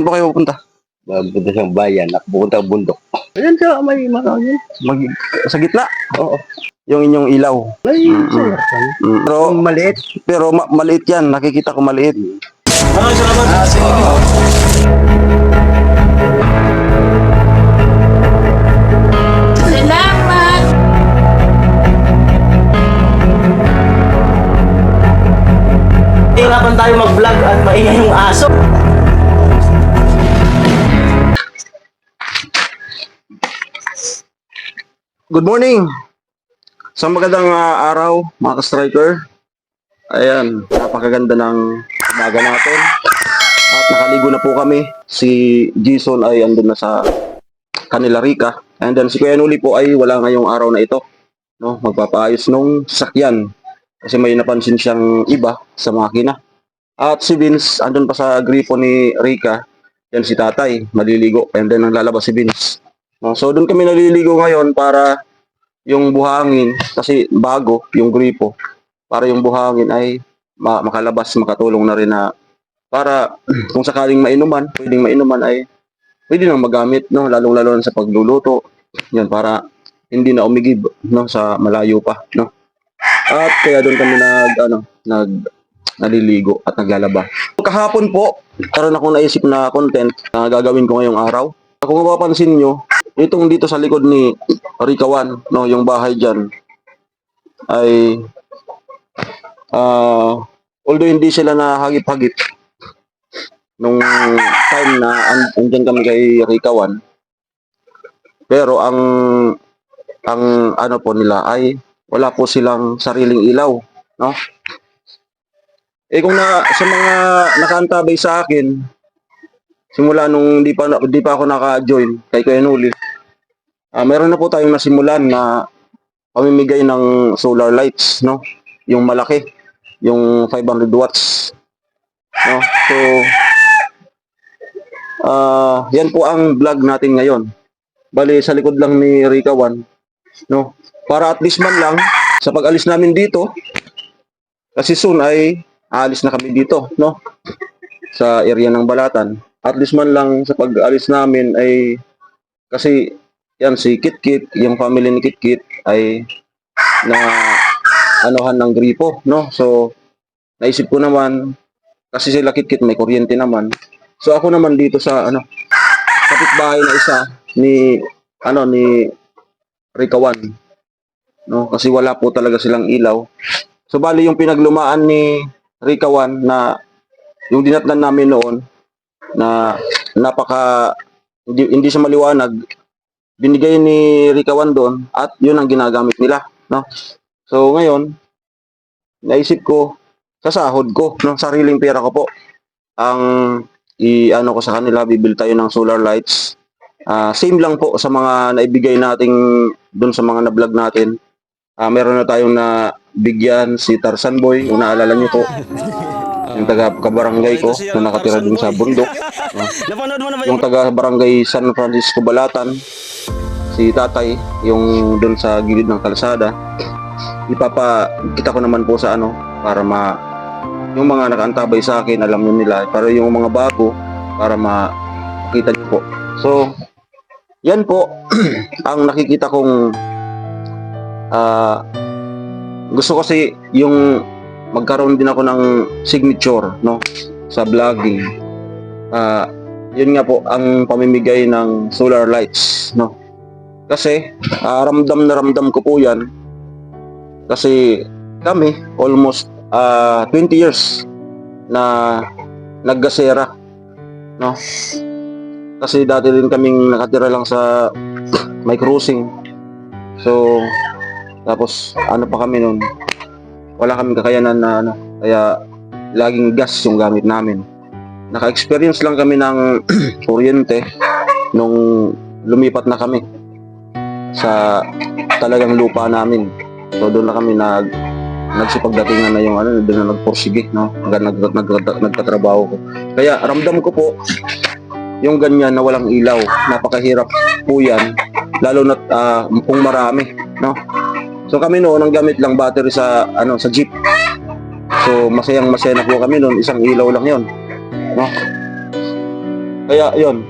Saan ba kayo pupunta? Pupunta sa bayan, pupunta sa bundok. Ayan siya, may mga yun. Sa gitna? Oo. Yung inyong ilaw. Ay, Mm. Pero, Yung maliit. pero maliit yan. Nakikita ko maliit. Ano, salamat. Sige. Salamat! Hirapan tayo mag-vlog at maingay yung aso. Good morning! Sa magandang araw, mga ka-striker. Ayan, napakaganda ng umaga natin. At nakaligo na po kami. Si Jason ay andun na sa kanila Rica. And then si Kuya Nuli po ay wala ngayong araw na ito. No, magpapaayos nung sasakyan. Kasi may napansin siyang iba sa makina. At si Vince, andun pa sa gripo ni Rica. Yan si tatay, maliligo. And then lalabas si Vince. No, so doon kami naliligo ngayon para yung buhangin, kasi bago yung gripo, para yung buhangin ay makalabas, makatulong na rin na para kung sakaling mainuman, pwedeng mainuman ay pwede nang magamit, no, lalong-lalo na sa pagluluto. Yan, para hindi na umigib, no, sa malayo pa, no. At kaya doon kami naliligo at naglalaba. Kahapon po, karon akong naisip na content na gagawin ko ngayong araw. Kung mapapansin nyo, itong dito sa likod ni Ricawan, no, yung bahay dyan, ay although hindi sila nahagip-hagip nung time na andyan kami kay Ricawan, pero ang ano po nila ay wala po silang sariling ilaw, no? Kung sa mga nakaantabay sa akin, simula nung di pa ako naka-join kay Kuya Nuli, meron na po tayong nasimulan na pamimigay ng solar lights, no? Yung malaki, yung 500 watts, no? So, yan po ang vlog natin ngayon. Bali, sa likod lang ni Ricawan, no? Para at least man lang, sa pag-alis namin dito, kasi soon ay aalis na kami dito, no? Sa area ng Balatan. At least man lang sa pag-alis namin ay, kasi yan si Kitkit, yung family ni Kitkit ay na anuhan ng gripo, no? So naisip ko naman, kasi sila Kitkit may kuryente naman. So ako naman dito sa kapitbahay na isa ni Ricawan, no? Kasi wala po talaga silang ilaw. So bali yung pinaglumaan ni Ricawan na yung dinatnan namin noon na hindi siya maliwanag, binigay ni Ricawan doon at yun ang ginagamit nila, no? So ngayon naisip ko sa sahod ko, no, sariling pera ko po ang i-ano ko sa kanila, bibili tayo ng solar lights. Same lang po sa mga naibigay nating doon sa mga na-vlog natin. Meron na tayong na bigyan si Tarzan Boy, kung naalala niyo po. Yung taga-barangay ko na nakatira dun sa bundok. Yung taga-barangay San Francisco Balatan, si tatay, yung dun sa gilid ng kalsada. Kita ko naman po sa para yung mga nakaantabay sa akin, alam nyo nila. Pero yung mga bago, para makita nyo po. So, yan po ang nakikita kong gusto kasi yung magkaroon din ako ng signature, no, sa vlogging. Yun nga po ang pamimigay ng solar lights, no. Kasi ramdam na ramdam ko po yan. Kasi kami almost 20 years na naggasera, no. Kasi dati rin kaming nakatira lang sa may cruising. So tapos pa kami noon, wala kaming kakayanan na kaya laging gas yung gamit namin. Naka-experience lang kami ng kuryente nung lumipat na kami sa talagang lupa namin. So doon na kami nagsipagdatingan na yung doon na nagporsige, no, nagtatrabaho ko. Kaya ramdam ko po yung ganyan na walang ilaw. Napakahirap po yan, lalo na kung marami, no. So kami noon ang gamit lang battery sa sa jeep. So masaya na po kami noon, isang ilaw lang 'yon, no. Kaya yon,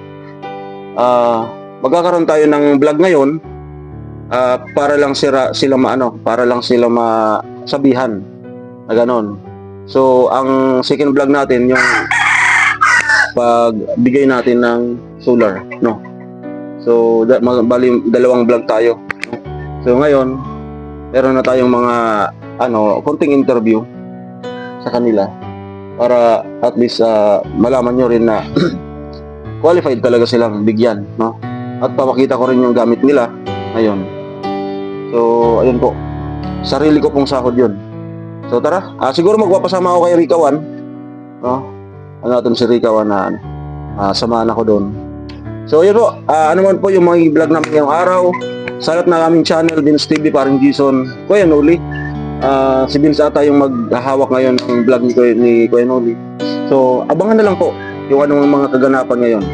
magkakaroon tayo ng vlog ngayon para lang sila maano, para lang sila masabihan na ganon. So, ang second vlog natin yung pagbigay natin ng solar, no? So, bali dalawang vlog tayo. So, ngayon, meron na tayong mga konting interview sa kanila para at least malaman nyo rin na qualified talaga silang bigyan, no? At papakita ko rin yung gamit nila ngayon. So, ayun po. Sarili ko pong sahod yun. So, tara. Siguro magpapasama ako kay Rikawan, no? Ano natin si Rikawan na samahan ako doon. So, yun po. Ano man po yung mga vlog namin ngayong araw. Sa lahat ng aming channel, Vince TV, paring Jason, Kuya Noli. Si Vince ata yung maghahawak ngayon ng vlog ni Kuya Noli. So, abangan na lang po yung anong mga kaganapan ngayon.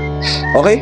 Okay?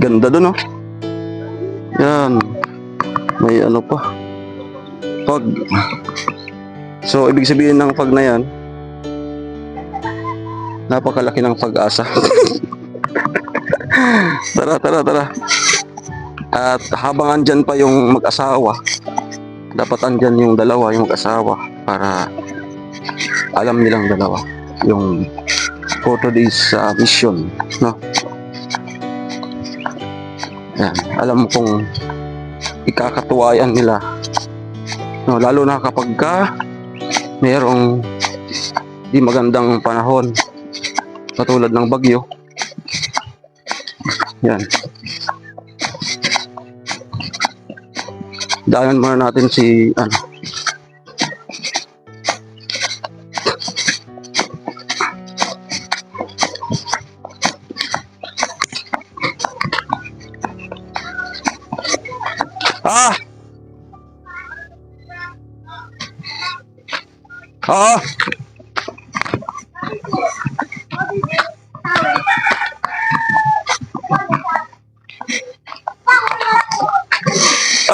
Ganda doon, oh. Yan. May ano pa. Pag. So, ibig sabihin ng pag na yan, napakalaki ng pag-asa. Tara. At habang andyan pa yung mag-asawa, dapat andyan yung dalawa, yung mag-asawa, para alam nilang dalawa yung for today's mission, no? Yan, alam kong ikakatuwayan nila, no, lalo na kapag merong di magandang panahon katulad ng bagyo. Yan, daanan muna natin si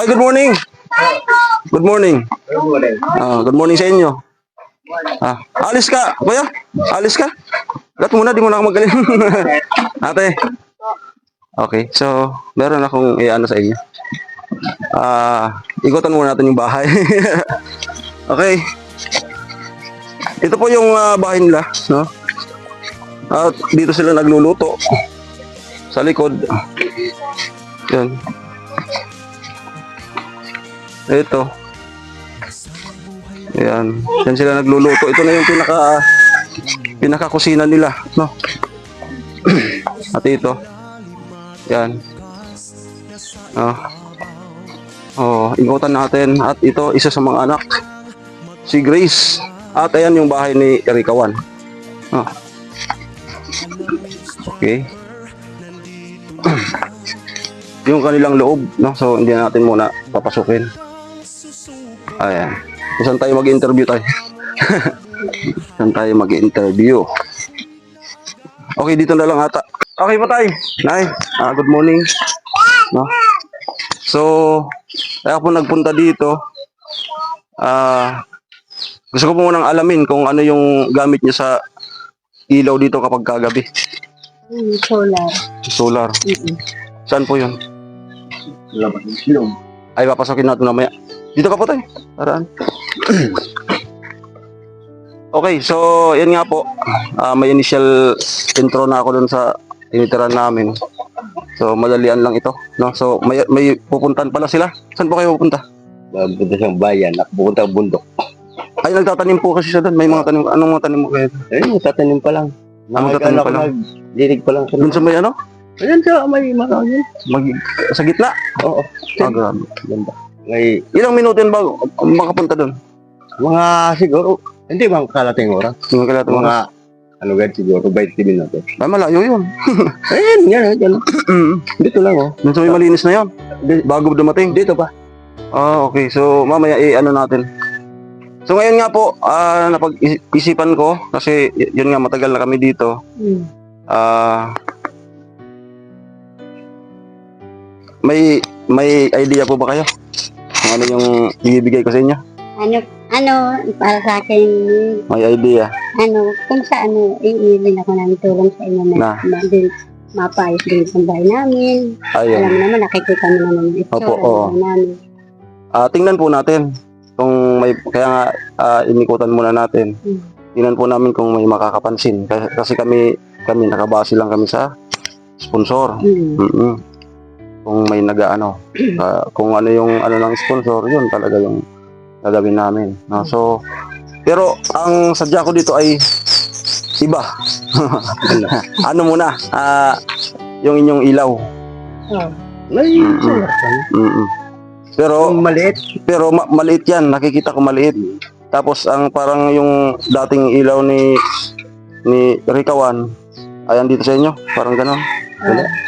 Ay, good morning. Good morning. Good morning sa inyo. Alis ka, kuya? Alis ka? Gat muna, di mo na ako magaling. Ate. Okay, so meron akong iano sa inyo. Ikutan muna natin yung bahay. Okay. Ito po yung bahay nila, no? At dito sila nagluluto. Sa likod. Yan. Ito. Yan. Yan sila nagluluto. Ito na yung pinaka kusina nila, no? At ito. Yan. Ikutan natin. At ito, isa sa mga anak, si Grace. At ayan yung bahay ni Rikawan. Okay. Yung kanilang loob, no? So hindi natin muna papasukin. Ayan. Saan tayo mag-interview tayo? Saan tayo mag-interview? Okay, dito na lang ata. Okay pa tayo. Nay, good morning. No? So, kaya po nagpunta dito. Gusto ko po munang alamin kung ano yung gamit niyo sa ilaw dito kapag kagabi. Solar. Solar. Saan po yun? Labas ng silong. Ay, papasokin natin mamaya. Dito ka po tayo. Paraan. Okay, so yan nga po. May initial intro na ako dun sa tinitiran namin. So madalian lang ito, no? So may pupuntahan pala sila. Saan po kayo pupunta? Pupunta sa bayan, pupunta sa bundok. Ay, nagtatanim po kasi siya doon. May mga tanim. Anong mga tanim mo kayo? Tatanim pa lang. Magtatanim pa lang. Dirig pa lang. Dun sa may ano? Ayan siya, may mga yun. Sa gitna? Oo. Grabe. Ganda. May Ilang minuto yun ba makapunta doon? mga siguro, hindi bang kalating oras? Yung kailangan Mga, ano guys, siguro, 20 minutos. Ay, malayo yun. Ayan, yan. Dito lang, oh. Dun sa may malinis na yun. Bago dumating. Dito pa. Okay. So, mamaya ano natin. So, ngayon nga po, napag-isipan ko, kasi yun nga, matagal na kami dito. Hmm. May idea po ba kayo? Kung ano yung ibibigay ko sa inyo? Para sa akin, May idea. kung sa iilin ako namin tulong sa inyo Na. mapayos din sa bahay namin. Alam Ayun. mo naman, nakikita mo naman yung itsura Opo, oo. ng bahay namin. Tingnan po natin kung may, kaya nga inikutan muna natin. Tingnan po namin kung may makakapansin. Kasi kami nakabase lang kami sa sponsor. Mm-mm. Kung may kung ano yung ng sponsor, yun talaga yung gagawin namin. No? So, pero ang sadya ko dito ay iba. Ano muna? Yung inyong ilaw. Oh. May Mm-mm. Mm-mm. Pero maliit. maliit yan, nakikita ko maliit. Tapos ang parang yung dating ilaw ni Rikawan ay andito sa inyo, parang gano'n.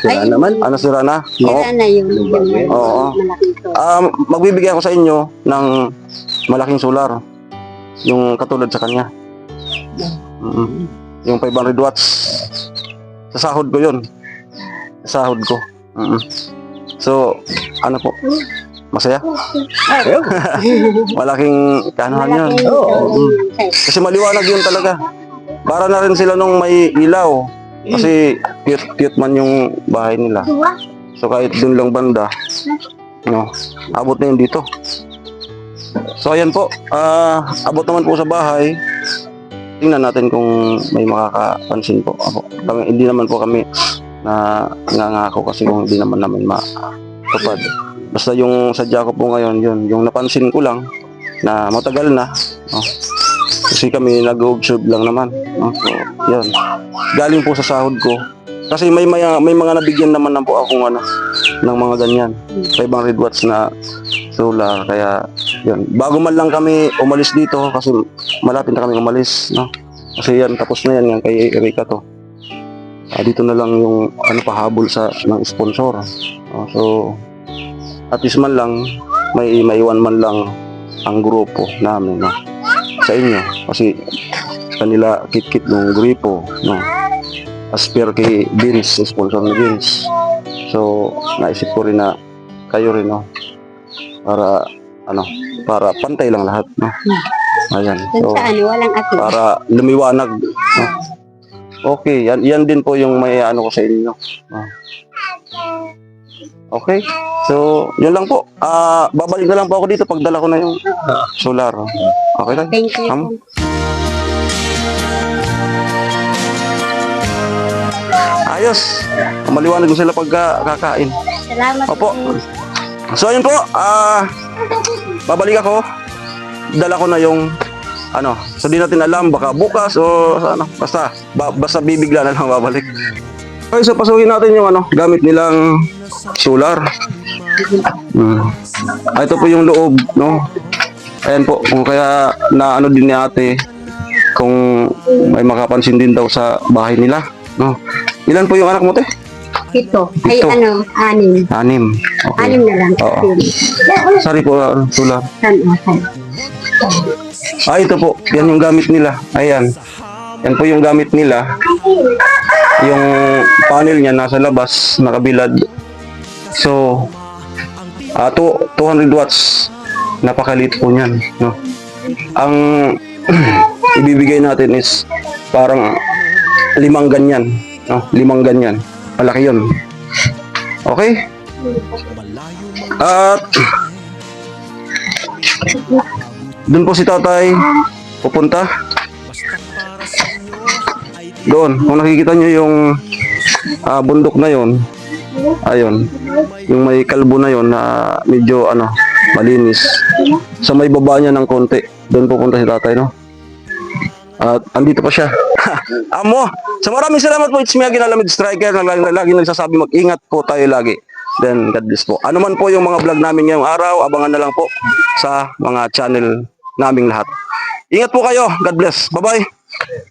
Sira Ay, naman. Ano, sira na? Sira na yung Oo. malaking to. Magbibigay ako sa inyo ng malaking solar. Yung katulad sa kanya. Mm-mm. Yung 500 watts. Sa sahod ko yun. Sa sahod ko. Mm-mm. So, ano po? Masaya? Ayun. Malaking kanuhan yun. Malaking Oo. tulong yun. Kasi maliwanag yun talaga. Para na rin sila nung may ilaw. Kasi cute man yung bahay nila. So kahit dun lang banda, no, abot na yun dito. So ayan po, abot naman po sa bahay. Tingnan natin kung may makakapansin po. Hindi naman po kami na nangangako kasi kung hindi naman namin matupad. Basta yung sadya ko po ngayon, yung napansin ko lang na matagal na, no? Kasi kami nag-observe lang naman, no? So, yun. Galing po sa sahod ko. Kasi may mga nabigyan naman na po akong ng mga ganyan. 500 watts na solar. Kaya, yun. Bago man lang kami umalis dito, kasi malapit na kami umalis, no? Kasi yan, tapos na yan kay Erika to. Dito na lang yung pahabol ng sponsor. So, at least man lang, may maiwan man lang ang grupo namin, no? Sa inyo. Kasi kanila kit-kit ng grupo, no? As per kay Vince, sponsor ni Vince. So, naisip ko rin na kayo rin, no? Para pantay lang lahat, no? Ayan. Dun So, sa walang atin. para lumiwanag, no? Okay, yan din po yung may ko sa inyo. Okay. So, yun lang po. Babalik na lang po ako dito pag dala ko na yung solar. Okay lang. Thank you. Ma'am? Ayos. Maliwanag mo sila pag kakain. Salamat. Opo. po. So, ayun po. Babalik ako. Dala ko na yung so di natin alam, baka bukas o basta bibigla na lang babalik. Okay, so pasukin natin yung gamit nilang solar. Ito po yung loob, no? Ayan po, kung kaya na din ni ate, kung may makapansin din daw sa bahay nila, no? Ilan po yung anak mo, te? Ito. Ay, Ito. 6. 6. Okay. 6 na lang. Oo. Sorry po, solar. Ito po, yan yung gamit nila. Ayan. Yan po yung gamit nila. Yung panel niya nasa labas, nakabilad. So, 200 watts. Napakalit po niyan, no? Ang ibibigay natin is parang 5 ganyan, no? 5 ganyan. Malaki 'yon. Okay? At doon po si tatay pupunta. Doon, kung nakikita nyo yung bundok na yon, ayun, yung may kalbo na yon na medyo malinis. Sa may baba niya ng konti, doon pupunta si tatay, no? At andito pa siya. Amo, so maraming salamat po. It's me again, Alamid Striker, na lagi nagsasabi mag-ingat po tayo lagi. Then, God bless po. Ano man po yung mga vlog namin ngayong araw, abangan na lang po sa mga channel naming lahat. Ingat po kayo. God bless. Bye-bye.